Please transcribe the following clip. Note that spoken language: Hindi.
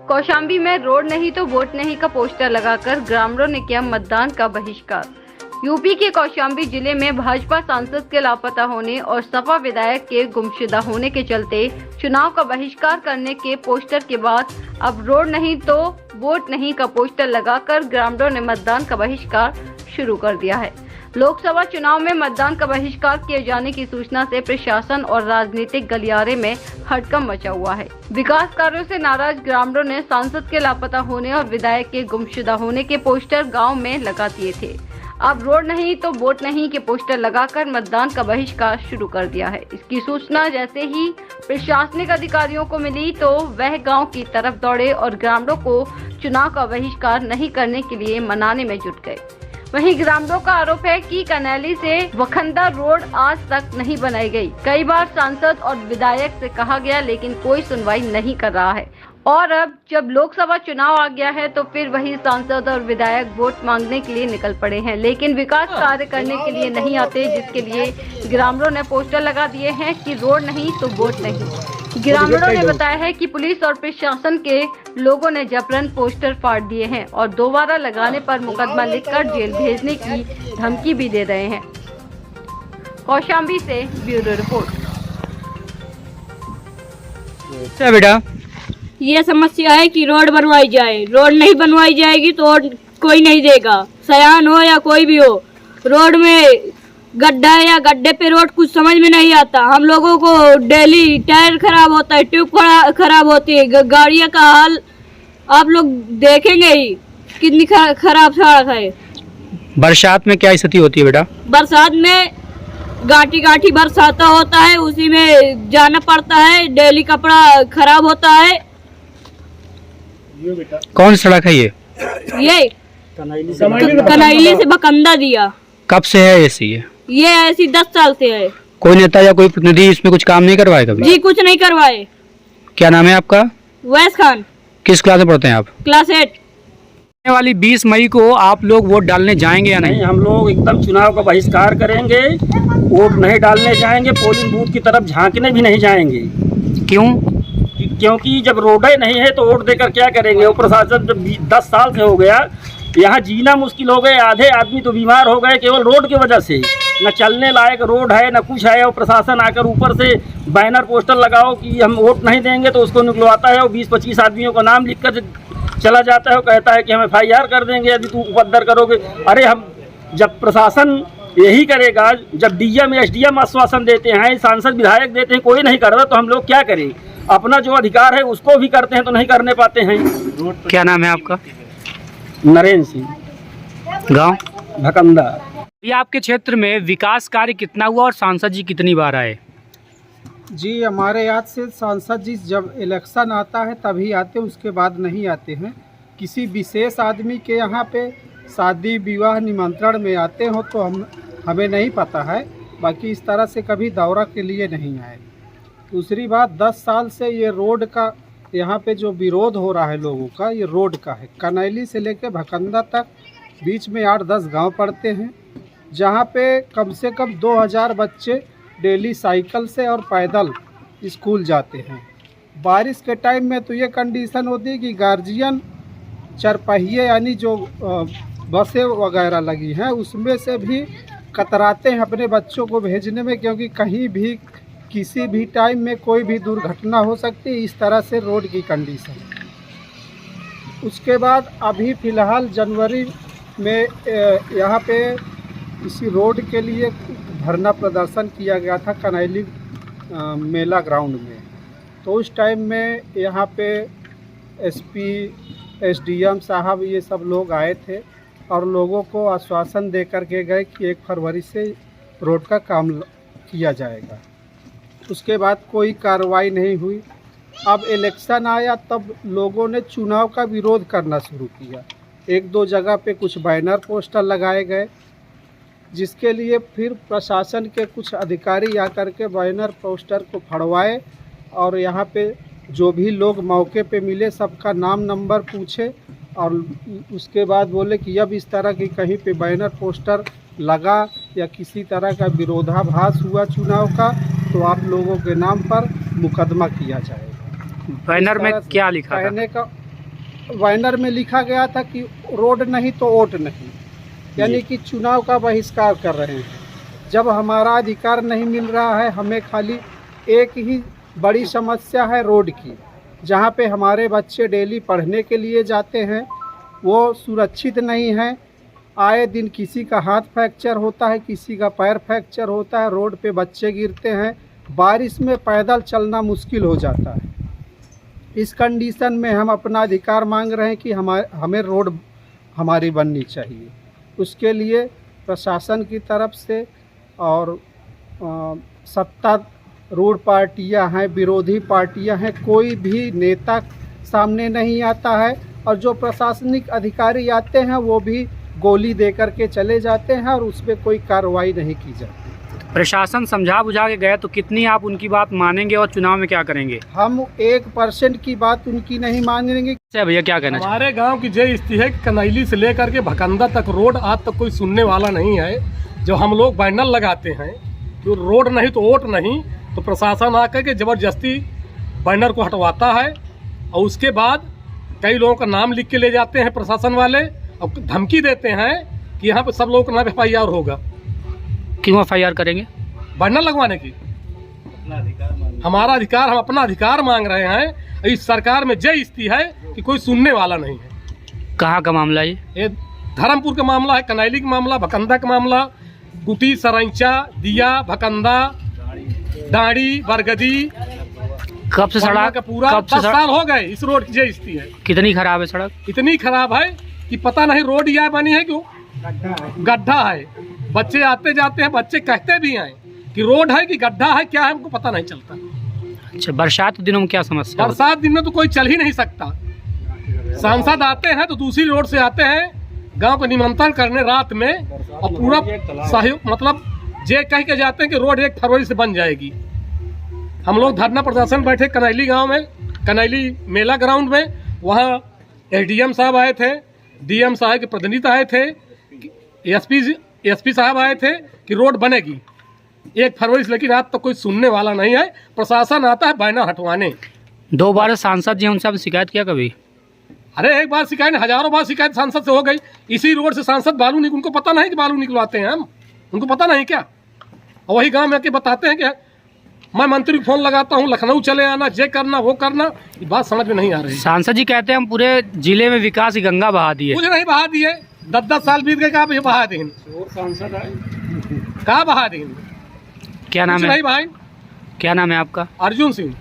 कौशाम्बी में रोड नहीं तो वोट नहीं का पोस्टर लगाकर ग्रामीणों ने किया मतदान का बहिष्कार। यूपी के कौशाम्बी जिले में भाजपा सांसद के लापता होने और सपा विधायक के गुमशुदा होने के चलते चुनाव का बहिष्कार करने के पोस्टर के बाद अब रोड नहीं तो वोट नहीं का पोस्टर लगाकर ग्रामीणों ने मतदान का बहिष्कार शुरू कर दिया है। लोकसभा चुनाव में मतदान का बहिष्कार किए जाने की सूचना से प्रशासन और राजनीतिक गलियारे में हड़कंप मचा हुआ है। विकास कार्यों से नाराज ग्रामीणों ने सांसद के लापता होने और विधायक के गुमशुदा होने के पोस्टर गांव में लगा दिए थे। अब रोड नहीं तो वोट नहीं के पोस्टर लगाकर मतदान का बहिष्कार शुरू कर दिया है। इसकी सूचना जैसे ही प्रशासनिक अधिकारियों को मिली तो वह गांव की तरफ दौड़े और ग्रामीणों को चुनाव का बहिष्कार नहीं करने के लिए मनाने में जुट गए। वहीं ग्रामीणों का आरोप है कि कनैली से वखंदा रोड आज तक नहीं बनाई गई। कई बार सांसद और विधायक से कहा गया लेकिन कोई सुनवाई नहीं कर रहा है और अब जब लोकसभा चुनाव आ गया है तो फिर वही सांसद और विधायक वोट मांगने के लिए निकल पड़े हैं, लेकिन विकास कार्य करने के लिए नहीं आते, जिसके लिए ग्रामीणों ने पोस्टर लगा दिए हैं कि रोड नहीं तो वोट नहीं। ग्रामीणों ने बताया है कि पुलिस और प्रशासन के लोगों ने जबरन पोस्टर फाड़ दिए हैं और दोबारा लगाने पर मुकदमा लिखकर जेल भेजने की धमकी भी दे रहे हैं। कौशाम्बी से ब्यूरो रिपोर्ट। क्या बेटा, ये समस्या है कि रोड बनवाई जाए। रोड नहीं बनवाई जाएगी तो कोई नहीं देगा, सयान हो या कोई भी हो। रोड में गड्ढा है या गड्ढे पे रोड कुछ समझ में नहीं आता। हम लोगों को डेली टायर खराब होता है, ट्यूब खराब होती है, गाड़ियों का हाल आप लोग देखेंगे ही कितनी खराब सड़क है। बरसात में क्या स्थिति होती है बेटा? बरसात में गांठी बरसात होता है, उसी में जाना पड़ता है, डेली कपड़ा खराब होता है। कौन सी सड़क है ये कनैली से भकंदा दिया। कब से है ऐसी? ये ऐसी 10 साल से है। कोई नेता या कोई प्रतिनिधि इसमें कुछ काम नहीं करवाए कभी? जी कुछ नहीं करवाए। क्या नाम है आपका? वैस खान। किस क्लास में पढ़ते हैं आप? क्लास 8। आने वाली 20 मई को आप लोग वोट डालने जाएंगे या नहीं? हम लोग एकदम चुनाव का बहिष्कार करेंगे, वोट नहीं डालने जाएंगे, पोलिंग बूथ की तरफ झांकने भी नहीं जाएंगे। क्यों? क्योंकि जब रोडें नहीं है तो वोट देकर क्या करेंगे। वो प्रशासन जब 10 साल से हो गया, यहाँ जीना मुश्किल हो गए, आधे आदमी तो बीमार हो गए केवल रोड की वजह से। न चलने लायक रोड है न कुछ है। और प्रशासन आकर ऊपर से बैनर पोस्टर लगाओ कि हम वोट नहीं देंगे तो उसको निकलवाता है और 20-25 आदमियों का नाम लिख कर चला जाता है और कहता है कि हम FIR कर देंगे यदि तू उपद्रव करोगे। अरे हम जब प्रशासन यही करेगा, जब DM SDM आश्वासन देते हैं, सांसद विधायक देते हैं, कोई नहीं कर रहा तो हम लोग क्या करें? अपना जो अधिकार है उसको भी करते हैं तो नहीं करने पाते हैं। क्या नाम है आपका? नरेंद्र सिंह, गांव भकंदा। ये आपके क्षेत्र में विकास कार्य कितना हुआ और सांसद जी कितनी बार आए? जी हमारे याद से सांसद जी जब इलेक्शन आता है तभी आते हैं, उसके बाद नहीं आते हैं। किसी विशेष आदमी के यहाँ पे शादी विवाह निमंत्रण में आते हो तो हमें नहीं पता है, बाकी इस तरह से कभी दौरा के लिए नहीं आए। दूसरी बात, 10 साल से ये रोड का यहाँ पे जो विरोध हो रहा है लोगों का, ये रोड का है। कनैली से लेकर भकंदा तक बीच में 8-10 गांव पड़ते हैं, जहाँ पे कम से कम 2000 बच्चे डेली साइकिल से और पैदल स्कूल जाते हैं। बारिश के टाइम में तो ये कंडीशन होती है कि गार्जियन चरपहिए यानी जो बसें वगैरह लगी हैं उसमें से भी कतराते हैं अपने बच्चों को भेजने में, क्योंकि कहीं भी किसी भी टाइम में कोई भी दुर्घटना हो सकती है। इस तरह से रोड की कंडीशन। उसके बाद अभी फ़िलहाल जनवरी में यहाँ पे इसी रोड के लिए धरना प्रदर्शन किया गया था कनैली मेला ग्राउंड में। तो उस टाइम में यहाँ पे SP SDM साहब ये सब लोग आए थे और लोगों को आश्वासन दे कर के गए कि 1 फरवरी से रोड का काम किया जाएगा। उसके बाद कोई कार्रवाई नहीं हुई। अब इलेक्शन आया तब लोगों ने चुनाव का विरोध करना शुरू किया। 1-2 जगह पे कुछ बैनर पोस्टर लगाए गए, जिसके लिए फिर प्रशासन के कुछ अधिकारी आकर के बैनर पोस्टर को फड़वाए और यहाँ पे जो भी लोग मौके पे मिले सबका नाम नंबर पूछे और उसके बाद बोले कि अब इस तरह की कहीं पे बैनर पोस्टर लगा या किसी तरह का विरोधाभास हुआ चुनाव का तो आप लोगों के नाम पर मुकदमा किया जाएगा। बैनर में क्या लिखा था? बैनर में लिखा गया था कि रोड नहीं तो वोट नहीं, यानी कि चुनाव का बहिष्कार कर रहे हैं। जब हमारा अधिकार नहीं मिल रहा है, हमें खाली एक ही बड़ी समस्या है रोड की, जहाँ पे हमारे बच्चे डेली पढ़ने के लिए जाते हैं वो सुरक्षित नहीं है। आए दिन किसी का हाथ फ्रैक्चर होता है, किसी का पैर फ्रैक्चर होता है, रोड पे बच्चे गिरते हैं, बारिश में पैदल चलना मुश्किल हो जाता है। इस कंडीशन में हम अपना अधिकार मांग रहे हैं कि हमें रोड हमारी बननी चाहिए। उसके लिए प्रशासन की तरफ से और सत्तारूढ़ पार्टियां हैं, विरोधी पार्टियां हैं, कोई भी नेता सामने नहीं आता है, और जो प्रशासनिक अधिकारी आते हैं वो भी गोली दे करके चले जाते हैं और उस पर कोई कार्रवाई नहीं की जाती। प्रशासन समझा बुझा के गए तो कितनी आप उनकी बात मानेंगे और चुनाव में क्या करेंगे? हम 1% की बात उनकी नहीं मानेंगे। भैया क्या कहना चाहिए? हमारे गांव की ये स्थिति है कि कनैली से लेकर के भकंदा तक रोड आज तक कोई सुनने वाला नहीं है। जब हम लोग बैनर लगाते हैं तो रोड नहीं तो वोट नहीं, तो प्रशासन आकर के ज़बरदस्ती बैनर को हटवाता है और उसके बाद कई लोगों का नाम लिख के ले जाते हैं प्रशासन वाले और धमकी देते हैं कि यहाँ पे सब लोगों का नाम FIR होगा। क्यों FIR करेंगे? बैनर लगवाने की हमारा अधिकार, हम अपना अधिकार मांग रहे हैं। इस सरकार में ये स्थिति है कि कोई सुनने वाला नहीं है। कहाँ का मामला है ये धर्मपुर का मामला है, कनैली का मामला, भकंदा का मामला, कुटी, सरैंचा, दिया, भकंदा, डाड़ी, बरगदी। कब से सड़क का पूरा 10 साल हो गए इस रोड की ये स्थिति है। कितनी खराब है सड़क? इतनी खराब है कि पता नहीं रोड यह बनी है क्यों, गड्ढा है। बच्चे आते जाते हैं, बच्चे कहते भी हैं कि रोड है कि गड्ढा है, क्या है हमको पता नहीं चलता। अच्छा, बरसात दिनों में क्या समस्या होती है? बरसात दिन में तो कोई चल ही नहीं सकता। सांसद आते हैं तो दूसरी रोड से आते हैं गांव को निमंत्रण करने रात में, और पूरा सहयोग मतलब ये कह के जाते हैं कि रोड 1 फरवरी से बन जाएगी। हम लोग धरना प्रदर्शन बैठे कनैली गांव में, कनैली मेला ग्राउंड में। वहाँ SDM साहब आए थे, DM साहब के प्रतिनिधि आए थे, SP साहब आए थे कि रोड बनेगी 1 फरवरी से, लेकिन आज तक कोई सुनने वाला नहीं है। प्रशासन आता है बैनर हटवाने। 2 बार सांसद जी उनसे आप शिकायत किया कभी? अरे एक बार शिकायत, हजारों बार शिकायत सांसद से हो गई। इसी रोड से सांसद बालू उनको पता नहीं कि बालू निकलवाते हैं हम, उनको पता नहीं क्या? और वही गांव में आके बताते हैं कि मैं मंत्री को फोन लगाता हूँ, लखनऊ चले आना, ये करना वो करना। ये बात समझ में नहीं आ रही। सांसद जी कहते हैं हम पूरे जिले में विकास की गंगा बहा दिए। कुछ नहीं बहा दिए, 10-10 साल बीत गए, कहाँ बहा दी? कहाँ बहा दी? क्या नाम है? नहीं भाई। क्या नाम है आपका? अर्जुन सिंह।